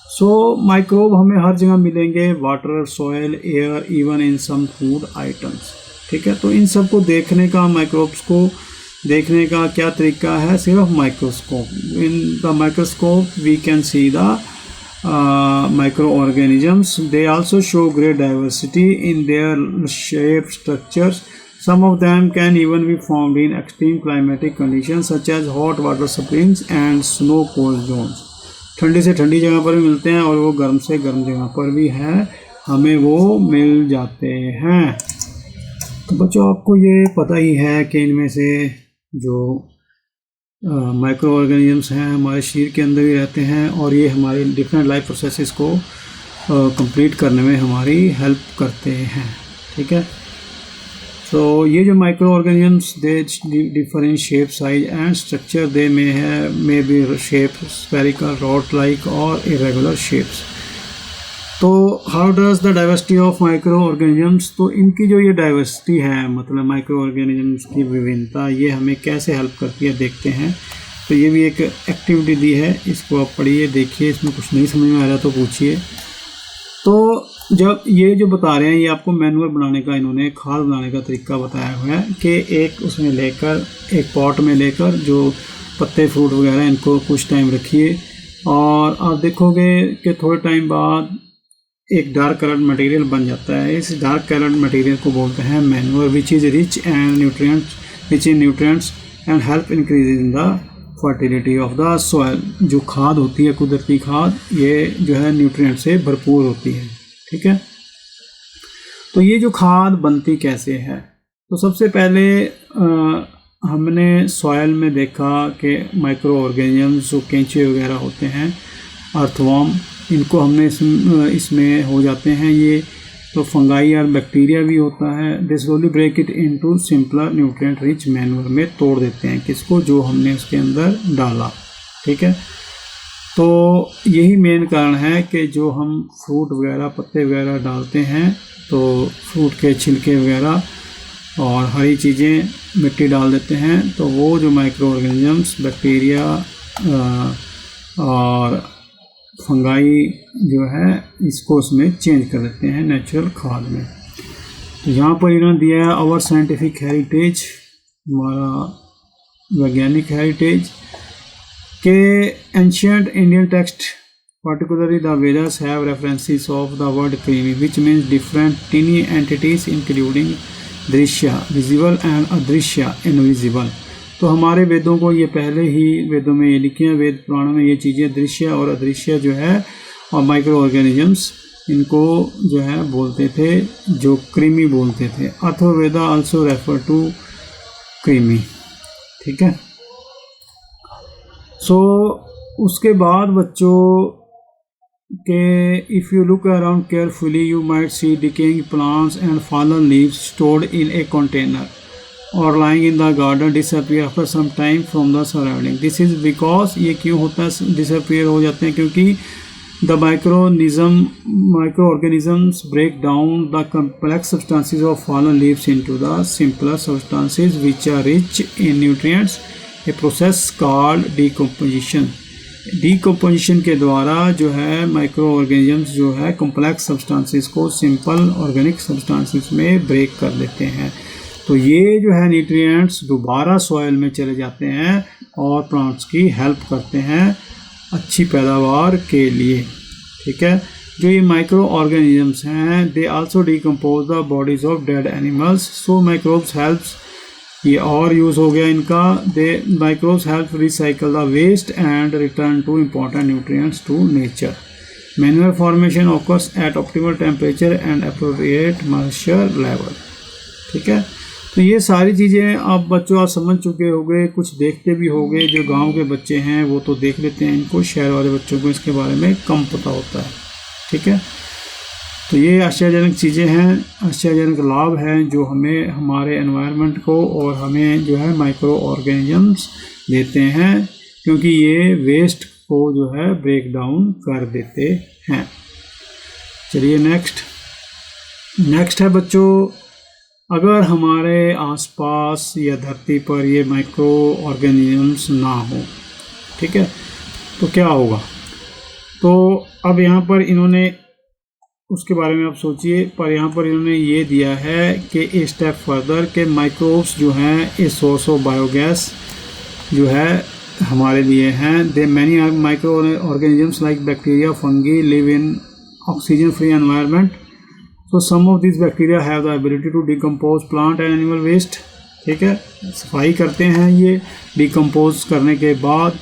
So microbe हमें हर जगह मिलेंगे, water, soil, air, even in some food items. ठीक है, तो इन सब को देखने का, माइक्रोब्स को देखने का क्या तरीका है, सिर्फ microscope. In the microscope we can see the microorganisms. They also show great diversity in their shape, structures, Some of them can even be found in extreme climatic conditions such as hot water springs and snow-covered zones. ठंडी से ठंडी जगह पर भी मिलते हैं और वो गर्म से गर्म जगह पर भी हैं, हमें वो मिल जाते हैं। तो बच्चों आपको ये पता ही है कि इनमें से जो माइक्रो ऑर्गेनिजम्स हैं हमारे शरीर के अंदर भी रहते हैं और ये हमारी डिफरेंट लाइफ प्रोसेसेस को कंप्लीट करने में हमारी हेल्प करते हैं। ठीक है, तो ये जो micro organisms they differ in shape, size and structure. They may be shape spherical, rod like और इरेगुलर शेप्स। तो how does the diversity of micro organisms, तो इनकी जो ये डाइवर्सिटी है मतलब माइक्रो ऑर्गेनिजम्स की विभिन्नता, ये हमें कैसे हेल्प करती है देखते हैं। तो ये भी एक एक्टिविटी दी है, इसको आप पढ़िए, देखिए, इसमें कुछ नहीं समझ में आ रहा तो पूछिए। तो जब ये जो बता रहे हैं ये आपको मैनुअल बनाने का, इन्होंने खाद बनाने का तरीका बताया हुआ है कि एक उसमें लेकर, एक पॉट में लेकर जो पत्ते फ्रूट वगैरह इनको कुछ टाइम रखिए और आप देखोगे कि थोड़े टाइम बाद एक डार्क कलर्ड मटेरियल बन जाता है। इस डार्क कलर्ड मटेरियल को बोलते हैं manure, which is rich in nutrients and help increase in the fertility of the soil. जो खाद होती है कुदरती खाद, ये जो है न्यूट्रिएंट से भरपूर होती है। ठीक है, तो ये जो खाद बनती कैसे है, तो सबसे पहले हमने सॉइल में देखा कि माइक्रो ऑर्गेनिजम्स जो केंचुए वगैरह होते हैं, अर्थवर्म, इनको हमने इसमें हो जाते हैं ये। तो फंगाई और बैक्टीरिया भी होता है। They slowly break it into simpler nutrient rich manure में तोड़ देते हैं किसको, जो हमने उसके अंदर डाला। ठीक है, तो यही मेन कारण है कि जो हम फ्रूट वगैरह, पत्ते वगैरह डालते हैं, तो फ्रूट के छिलके वगैरह और हरी चीज़ें, मिट्टी डाल देते हैं, तो वो जो माइक्रो ऑर्गेनिजम्स, बैक्टीरिया और फंगाई जो है इसको उसमें चेंज कर देते हैं नेचुरल खाद में। तो यहाँ पर इन्होंने दिया है आवर साइंटिफिक हेरिटेज, हमारा वैज्ञानिक हेरिटेज, के ancient Indian text particularly the Vedas have references of the word krimi which means different tiny entities including दृश्य visible and अदृश्य invisible। तो हमारे वेदों को ये पहले ही वेदों में ये लिखे हैं, वेद पुराणों में ये चीज़ें दृश्य और अदृश्य जो है और माइक्रो ऑर्गेनिजम्स इनको जो है बोलते थे, जो कृमि बोलते थे। अथर्ववेदा आल्सो रेफर टू कृमि। ठीक है, सो उसके बाद बच्चों के if you look around carefully you might see decaying plants and fallen leaves stored in a container और lying in the garden disappear after some time from the surrounding. This is because, ये क्यों होता है disappear हो जाते हैं, क्योंकि the micro organisms break down the complex substances of fallen leaves into the simpler substances which are rich in nutrients, a process called decomposition। Decomposition के द्वारा जो है माइक्रो ऑर्गेनिजम्स जो है कॉम्प्लेक्स सब्सटेंसेस को सिंपल ऑर्गेनिक सब्सटेंसेस में break कर देते हैं। तो ये जो है न्यूट्रिएंट्स दोबारा सॉइल में चले जाते हैं और प्लांट्स की हेल्प करते हैं अच्छी पैदावार के लिए। ठीक है, जो ये माइक्रो ऑर्गेनिजम्स हैं they also decompose the bodies of dead animals, so microbes helps, ये और यूज़ हो गया इनका, they microbes help recycle the waste and return to important nutrients to nature. Manure formation occurs at optimal temperature and appropriate moisture level. ठीक है, तो ये सारी चीज़ें आप बच्चों आप समझ चुके होंगे, कुछ देखते भी होंगे। जो गांव के बच्चे हैं वो तो देख लेते हैं इनको, शहर वाले बच्चों को इसके बारे में कम पता होता है। ठीक है, तो ये आश्चर्यजनक चीज़ें हैं, आश्चर्यजनक लाभ हैं जो हमें हमारे एनवायरनमेंट को और हमें जो है माइक्रो ऑर्गेनिजम्स देते हैं, क्योंकि ये वेस्ट को जो है ब्रेक डाउन कर देते हैं। चलिए नेक्स्ट है बच्चों, अगर हमारे आसपास या धरती पर ये माइक्रो ऑर्गेनिजम्स ना हो, ठीक है, तो क्या होगा। तो अब यहाँ पर इन्होंने उसके बारे में आप सोचिए, पर यहाँ पर इन्होंने ये दिया है कि ए स्टेप फर्दर के माइक्रोब्स जो हैं ए सोर्स ऑफ बायोगैस जो है हमारे लिए हैं। They many micro organisms like bacteria fungi live in oxygen free environment. तो some of this bacteria have the ability to decompose plant and animal waste. ठीक है, सफाई करते हैं ये डिकम्पोज करने के बाद,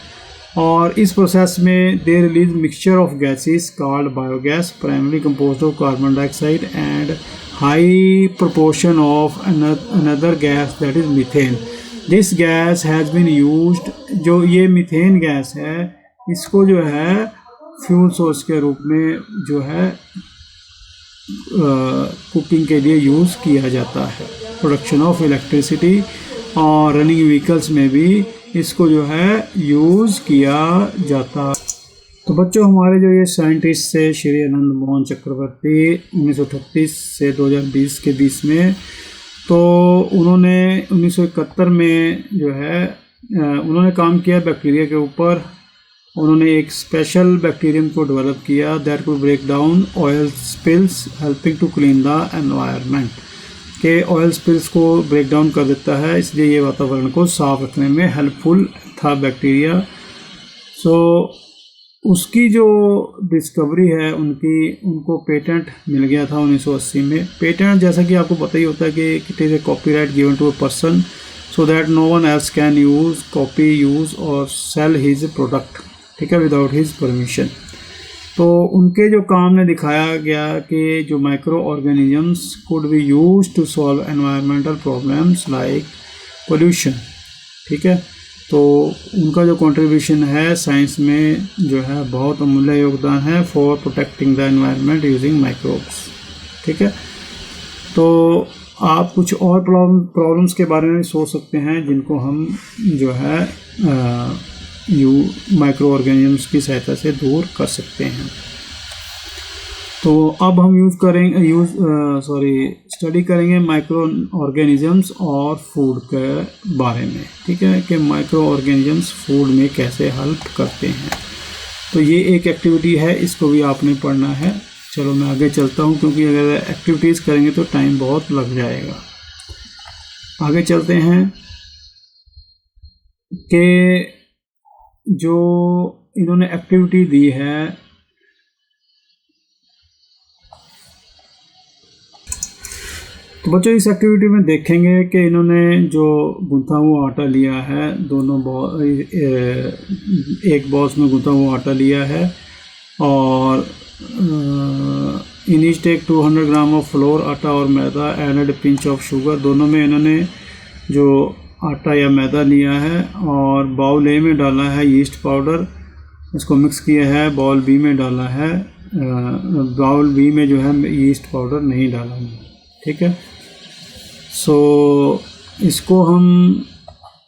और इस प्रोसेस में they release mixture of gases called biogas primary composed of carbon dioxide and high proportion of another gas that is methane. This gas has been used, जो ये मीथेन गैस है इसको जो है फ्यूल सोर्स के रूप में जो है कुकिंग के लिए यूज़ किया जाता है, प्रोडक्शन ऑफ इलेक्ट्रिसिटी, और रनिंग व्हीकल्स में भी इसको जो है यूज़ किया जाता है। तो बच्चों, हमारे जो ये साइंटिस्ट थे श्री आनंद मोहन चक्रवर्ती 1938 से 2020 के बीच में, तो उन्होंने 1971 में जो है उन्होंने काम किया बैक्टीरिया के ऊपर। उन्होंने एक स्पेशल बैक्टीरियम को डेवलप किया that could break down oil spills helping to clean the environment, के ऑयल स्पिल्स को ब्रेक डाउन कर देता है, इसलिए ये वातावरण को साफ रखने में हेल्पफुल था बैक्टीरिया। सो उसकी जो डिस्कवरी है उनको पेटेंट मिल गया था 1980 में। पेटेंट जैसा कि आपको पता ही होता है कि it is a copyright given to a person so that no one else can use, copy, use और सेल हिज प्रोडक्ट, ठीक है, विदाउट हिज परमिशन। तो उनके जो काम ने दिखाया गया कि जो micro organisms could be use to solve environmental problems like pollution. ठीक है, तो उनका जो कंट्रीब्यूशन है साइंस में जो है बहुत अमूल्य योगदान है for protecting the environment using microbes. ठीक है, तो आप कुछ और प्रॉब्लम्स के बारे में सोच सकते हैं जिनको हम जो है माइक्रो ऑर्गेनिजम्स की सहायता से दूर कर सकते हैं। तो अब हम स्टडी करेंगे माइक्रो ऑर्गेनिजम्स और फूड के बारे में। ठीक है, कि माइक्रो ऑर्गेनिजम्स फूड में कैसे हेल्प करते हैं। तो ये एक एक्टिविटी है, इसको भी आपने पढ़ना है। चलो मैं आगे चलता हूँ, क्योंकि अगर एक्टिविटीज़ करेंगे तो टाइम बहुत लग जाएगा। आगे चलते हैं कि जो इन्होंने एक्टिविटी दी है, तो बच्चों इस एक्टिविटी में देखेंगे कि इन्होंने जो गूंथा हुआ आटा लिया है, एक बॉक्स में गूंथा हुआ आटा लिया है, और in each take 200 gram of flour, आटा और मैदा, एडेड पिंच ऑफ शुगर। दोनों में इन्होंने जो आटा या मैदा लिया है और बाउल ए में डाला है यीस्ट पाउडर, इसको मिक्स किया है। बाउल बी में डाला है, बाउल बी में जो है यीस्ट पाउडर नहीं डाला है। ठीक है, सो इसको हम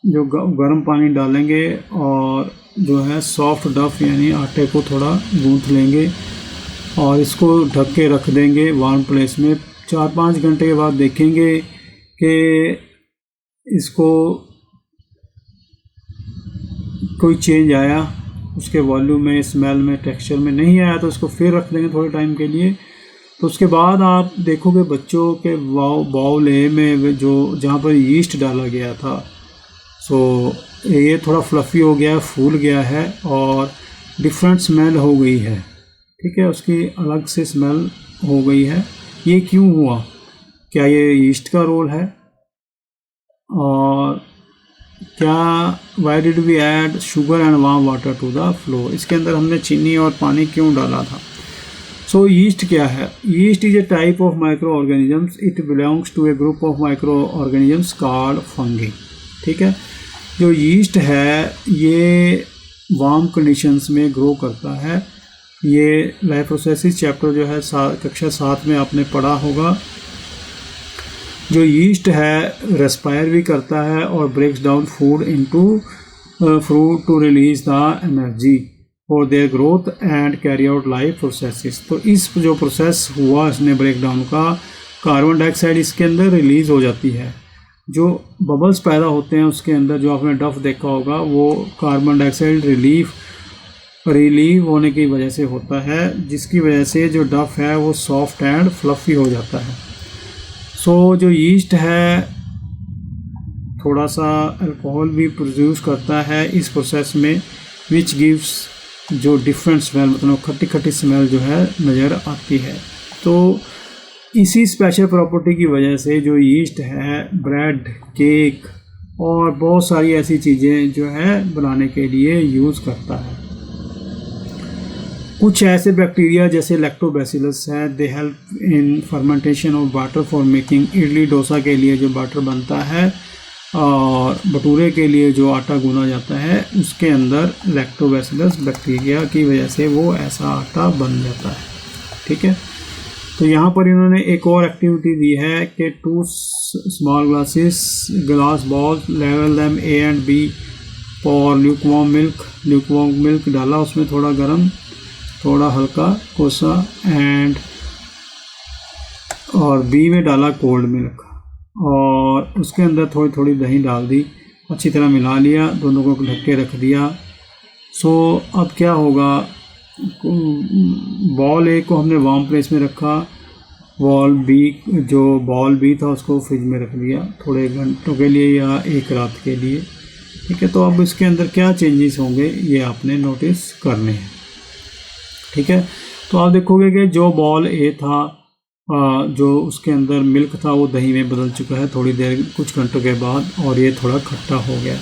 जो गर्म पानी डालेंगे और जो है सॉफ्ट डफ यानी आटे को थोड़ा गूंथ लेंगे और इसको ढक के रख देंगे वार्म प्लेस में। 4-5 घंटे के बाद देखेंगे कि इसको कोई चेंज आया, उसके वॉल्यूम में, स्मेल में, टेक्सचर में नहीं आया तो इसको फिर रख देंगे थोड़े टाइम के लिए। तो उसके बाद आप देखोगे बच्चों के बाउल ए में जो जहाँ पर यीस्ट डाला गया था, सो ये थोड़ा फ्लफ़ी हो गया है, फूल गया है और डिफरेंट स्मेल हो गई है। ठीक है, उसकी अलग से स्मेल हो गई है। ये क्यों हुआ? क्या ये यीस्ट का रोल है? और क्या why did we add sugar and warm water to the flour? इसके अंदर हमने चीनी और पानी क्यों डाला था? सो यीस्ट क्या है? Yeast is a type of micro organisms. It belongs to a group of micro organisms called fungi. ठीक है, जो यीस्ट है ये वार्म कंडीशंस में ग्रो करता है। ये लाइफ प्रोसेसेस चैप्टर जो है कक्षा 7 में आपने पढ़ा होगा। जो यीस्ट है रेस्पायर भी करता है और breaks down food into fruit to release the energy for their growth and carry out life processes. तो इस जो प्रोसेस हुआ इसने ब्रेक डाउन का, कार्बन डाइऑक्साइड इसके अंदर रिलीज हो जाती है। जो बबल्स पैदा होते हैं उसके अंदर, जो आपने डफ देखा होगा, वो कार्बन डाइऑक्साइड रिलीव होने की वजह से होता है, जिसकी वजह से जो डफ है वो सॉफ्ट एंड फ्लफ़ी हो जाता है। सो जो यीस्ट है थोड़ा सा अल्कोहल भी प्रोड्यूस करता है इस प्रोसेस में, विच गिव्स जो डिफरेंट स्मेल, मतलब खट्टी खट्टी स्मेल जो है नज़र आती है। तो इसी स्पेशल प्रॉपर्टी की वजह से जो यीस्ट है ब्रेड, केक और बहुत सारी ऐसी चीज़ें जो है बनाने के लिए यूज़ करता है। कुछ ऐसे बैक्टीरिया जैसे लैक्टोबैसिलस है, they help in fermentation of water for making idli dosa के लिए जो बाटर बनता है और भटूरे के लिए जो आटा गूना जाता है उसके अंदर लैक्टोबैसिलस बैक्टीरिया की वजह से वो ऐसा आटा बन जाता है। ठीक है, तो यहाँ पर इन्होंने एक और एक्टिविटी दी है कि 2 small glass balls level them A and B for lukewarm milk डाला उसमें थोड़ा गर्म, थोड़ा हल्का कोसा एंड और बी में डाला कोल्ड मिल्क और उसके अंदर थोड़ी थोड़ी दही डाल दी, अच्छी तरह मिला लिया, दोनों को ढक के रख दिया। सो अब क्या होगा, बॉल ए को हमने वार्म प्लेस में रखा, बॉल बी था उसको फ्रिज में रख दिया थोड़े घंटों के लिए या एक रात के लिए। ठीक है, तो अब इसके अंदर क्या चेंजेस होंगे ये आपने नोटिस करने हैं। ठीक है, तो आप देखोगे कि जो बॉल ए था जो उसके अंदर मिल्क था वो दही में बदल चुका है थोड़ी देर कुछ घंटों के बाद और ये थोड़ा खट्टा हो गया।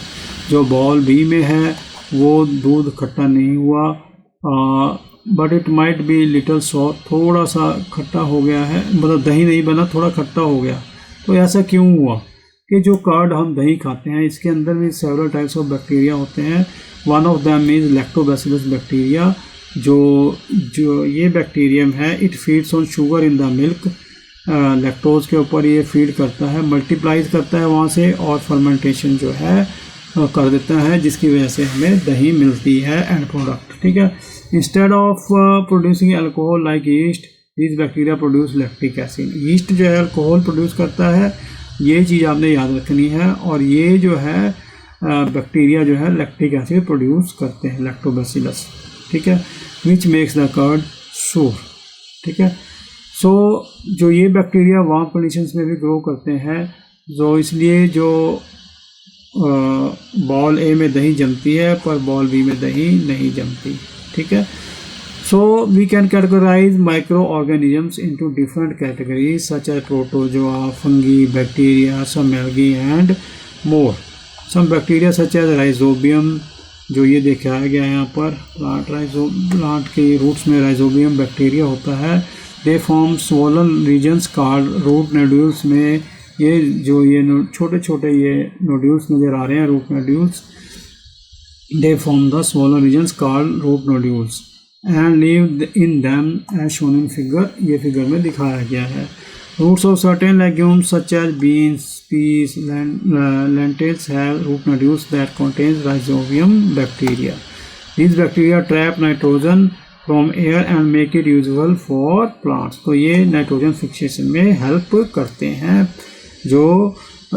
जो बॉल बी में है वो दूध खट्टा नहीं हुआ but it might be little sour, थोड़ा सा खट्टा हो गया है, मतलब दही नहीं बना, थोड़ा खट्टा हो गया। तो ऐसा क्यों हुआ कि जो कर्ड हम दही खाते हैं इसके अंदर भी सेवरल टाइप्स ऑफ बैक्टीरिया होते हैं। One of them is lactobacillus bacteria. जो ये बैक्टीरियम है it feeds on sugar in the milk, lactose के ऊपर ये फीड करता है, मल्टीप्लाइज करता है वहाँ से और फर्मेंटेशन जो है कर देता है जिसकी वजह से हमें दही मिलती है एंड प्रोडक्ट। ठीक है, instead of producing alcohol like yeast this bacteria produce lactic acid. Yeast जो है अल्कोहल प्रोड्यूस करता है, ये चीज़ आपने याद रखनी है, और ये जो है बैक्टीरिया जो है लैक्टिक एसिड प्रोड्यूस करते हैं लैक्टोबैसिलस। ठीक है, विच मेक्स द कर्ड सूर। ठीक है, सो जो ये बैक्टीरिया वार्म कंडीशंस में भी ग्रो करते हैं, जो इसलिए जो बॉल ए में दही जमती है पर बॉल बी में दही नहीं जमती। ठीक है, so we can categorise micro organisms into different categories such as protozoa, fungi, bacteria, some algae and more. Some bacteria such as rhizobium, जो ये दिखाया गया है यहाँ पर, प्लांट के रूट्स में राइजोबियम बैक्टीरिया होता है। They form swollen regions called root nodules में ये जो ये छोटे छोटे ये नोड्यूल्स नज़र आ रहे हैं root nodules, they form the swollen regions called root nodules and live in them as shown in figure, ये फिगर में दिखाया गया है। Roots of certain legumes such as beans, peas, lentils have root nodules that contains rhizobium bacteria. These bacteria trap nitrogen from air and make it useful for plants. तो ये nitrogen fixation में help करते हैं, जो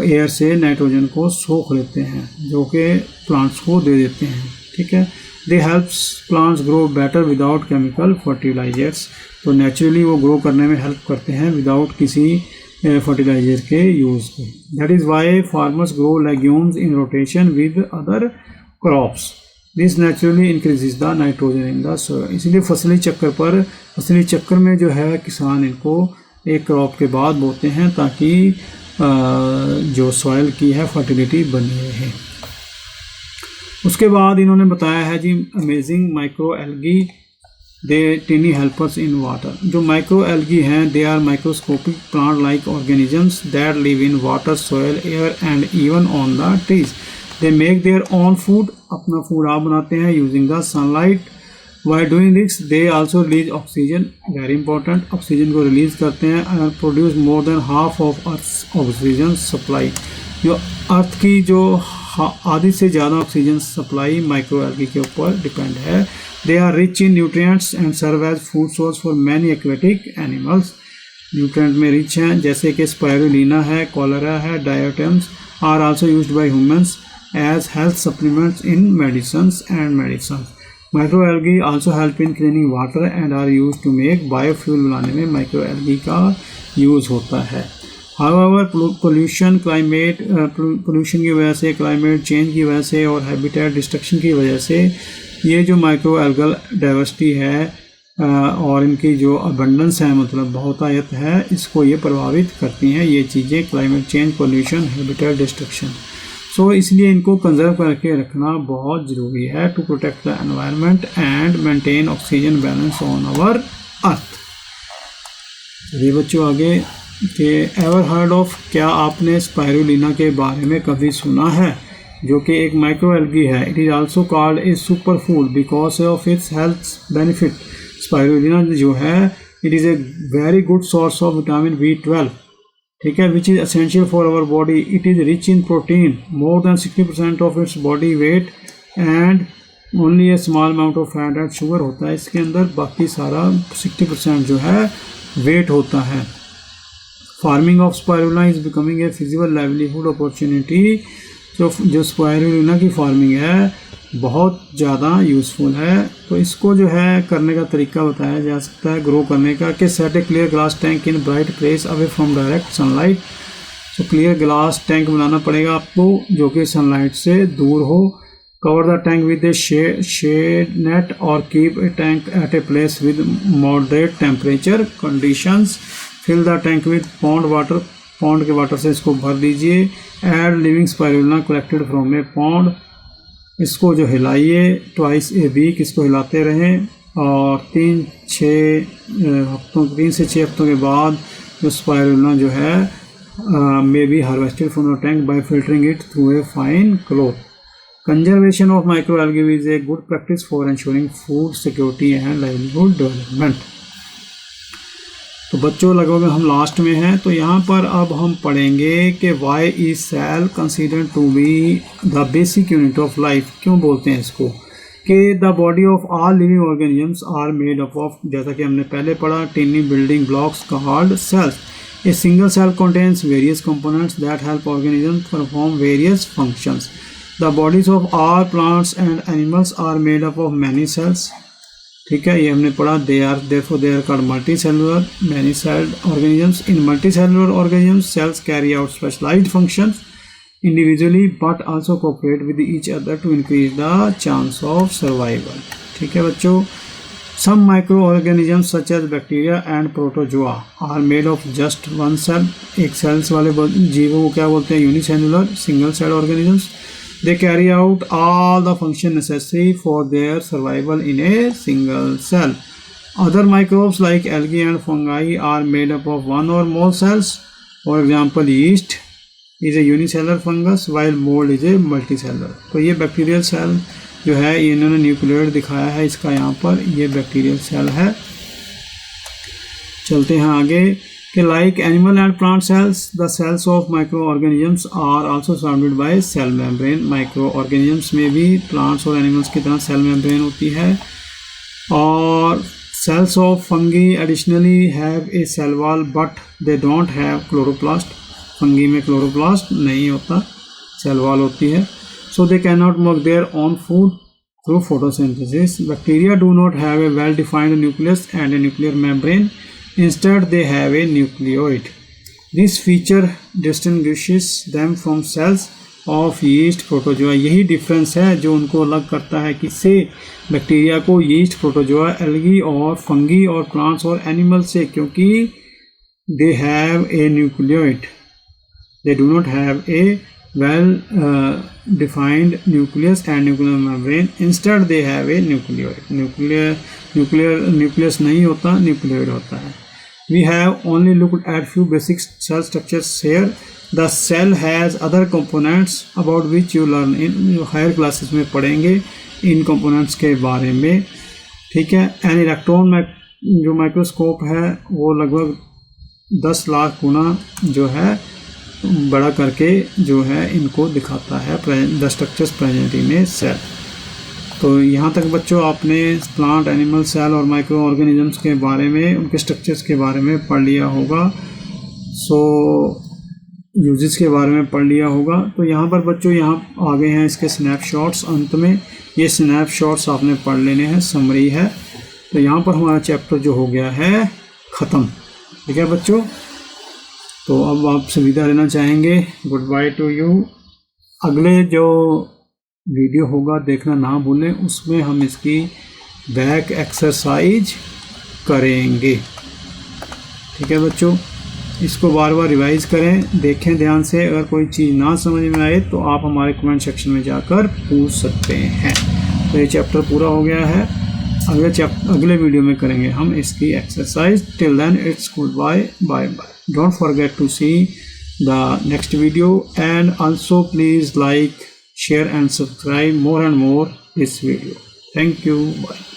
air से nitrogen को सोख लेते हैं जो कि प्लांट्स को दे देते हैं। ठीक है, they helps plants grow better without chemical fertilisers. तो नेचुरली वो ग्रो करने में हेल्प करते हैं विदाउट किसी फर्टिलाइजर के यूज़ पे। That is why farmers grow legumes in rotation with other crops, this naturally increases the nitrogen in the soil. इसलिए फसली चक्कर में जो है किसान इनको एक क्रॉप के बाद बोते हैं ताकि जो सॉइल की है फर्टिलिटी बनी रहे। उसके बाद इन्होंने बताया है जी amazing micro algae they tiny helpers in water. जो माइक्रो एल्गी हैं they are microscopic plant like organisms that live in water, soil, air and even on the trees. They make their own food, अपना food आप बनाते हैं using the sunlight. By doing this they also release oxygen, very important, oxygen को release करते हैं and produce more than half of earth oxygen supply. जो अर्थ की जो आधी से ज़्यादा ऑक्सीजन सप्लाई माइक्रो एल्गी के ऊपर डिपेंड है। They are rich in nutrients and serve as food source for many aquatic animals. Nutrient में रिच हैं जैसे कि स्पायरुलिना है, कॉलरा है, डायोटम्स are also used by humans as health supplements in medicines and medicines. Microalgae also help in cleaning water and are used to make biofuel बनाने में microalgae का use होता है। However, pollution की वजह से, climate change की वजह से और habitat destruction की वजह से ये जो माइक्रो एल्गल डाइवर्सिटी है और इनकी जो अबंडेंस है, मतलब बहुतायत है, इसको ये प्रभावित करती हैं ये चीज़ें, climate change, pollution, habitat destruction. So इसलिए इनको कंजर्व करके रखना बहुत ज़रूरी है to protect the environment and maintain oxygen balance on our earth. चलिए बच्चों आगे कि एवर हर्ड ऑफ, क्या आपने स्पायरुलिना के बारे में कभी सुना है, जो कि एक माइक्रो एल्गी है। It is also called a super food because of its health benefit. Spirulina जो है it is a very good source of vitamin B12, ठीक है, which is essential for our body. It is rich in protein, more than 60% of its body weight and only a small amount of fat and sugar होता है इसके अंदर, बाकी सारा 60% जो है वेट होता है। Farming of spirulina is becoming a feasible livelihood opportunity. जो स्पायरुलिना की फार्मिंग है बहुत ज़्यादा यूज़फुल है। तो इसको जो है करने का तरीका बताया जा सकता है ग्रो करने का, कि set a clear glass tank in bright place away from direct sunlight. तो क्लियर ग्लास टैंक बनाना पड़ेगा आपको जो कि सनलाइट से दूर हो। Cover the tank with a shade net और keep a tank at a place with moderate temperature conditions. Fill the tank with pond water, pond के वाटर से इसको भर दीजिए। Add living spirulina collected from a pond, इसको जो हिलाइए twice a week, इसको हिलाते रहें और 3 से 6 हफ्तों के बाद जो स्पायरुलिना जो है may be harvested from the tank bye filtering it through a fine cloth. Conservation of micro algae is a good practice for ensuring food security and livelihood development. तो बच्चों लगभग हम लास्ट में हैं, तो यहाँ पर अब हम पढ़ेंगे कि why is cell considered to be the basic unit of life. क्यों बोलते हैं इसको, कि the body of all living organisms are made up of, जैसा कि हमने पहले पढ़ा, tiny building blocks called cells. A single cell contains various components that help organisms perform various functions. The bodies of all plants and animals are made up of many cells, ठीक है, ये हमने पढ़ा। दे are called multi cellular many celled organisms. In multi cellular organisms cells carry out specialised functions individually but also cooperate with each other to increase the chance of survival, ठीक है बच्चों। Some micro organisms such as bacteria and protozoa are made of just one cell. एक cells वाले जीवों को क्या बोलते हैं, unicellular single cell organisms. They carry out all the function necessary for their survival in a single cell. Other microbes like algae and fungi are made up of one or more cells. For example, yeast is a unicellular fungus while mold is a multicellular. तो ये bacterial cell जो है ये इन्होंने nucleoid दिखाया है इसका, यहाँ पर ये बैक्टीरियल सेल है। चलते हैं आगे कि like animal and plant cells, the cells of microorganisms are also surrounded by cell membrane. Microorganisms में भी plants और animals की तरह cell membrane होती है। और cells of fungi additionally have a cell wall but they don't have chloroplast. fungi में chloroplast नहीं होता, cell wall होती है। So they cannot make their own food through photosynthesis. Bacteria do not have a well-defined nucleus and a nuclear membrane. Instead, they have a nucleoid. This feature distinguishes them from cells of yeast, protozoa. यही difference है जो उनको अलग करता है किससे, bacteria को yeast, protozoa, algae और फंगी और प्लांट्स और एनिमल से, क्योंकि they have a nucleoid. They do not have a well defined nucleus and nuclear membrane. Instead, they have a nucleoid. nucleus नहीं होता, nucleoid होता है। We have only looked at few basic cell structures here. The cell has other components about which you learn in higher classes में पढ़ेंगे इन components के बारे में, ठीक है। An electron जो माइक्रोस्कोप है वो लगभग 10 लाख गुना जो है बड़ा करके जो है इनको दिखाता है the structures present in a cell. तो यहाँ तक बच्चों आपने प्लांट, एनिमल, सेल और माइक्रो ऑर्गेनिजम्स के बारे में, उनके स्ट्रक्चर्स के बारे में पढ़ लिया होगा। सो यूजेस के बारे में पढ़ लिया होगा। तो यहाँ पर बच्चों यहाँ आ गए हैं इसके स्नैपशॉट्स। अंत में ये स्नैपशॉट्स आपने पढ़ लेने हैं, समरी है। तो यहाँ पर हमारा चैप्टर जो हो गया है ख़त्म, ठीक है बच्चों। तो अब आपसे विदा लेना चाहेंगे, गुड बाय टू यू। अगले जो वीडियो होगा देखना ना भूलें, उसमें हम इसकी बैक एक्सरसाइज करेंगे। ठीक है बच्चों, इसको बार बार रिवाइज करें, देखें ध्यान से। अगर कोई चीज़ ना समझ में आए तो आप हमारे कमेंट सेक्शन में जाकर पूछ सकते हैं। तो ये चैप्टर पूरा हो गया है। अगले वीडियो में करेंगे हम इसकी exercise. Till then it's goodbye bye bye. Don't forget to see the next video and also please like, share and subscribe more and more this video. Thank you. Bye.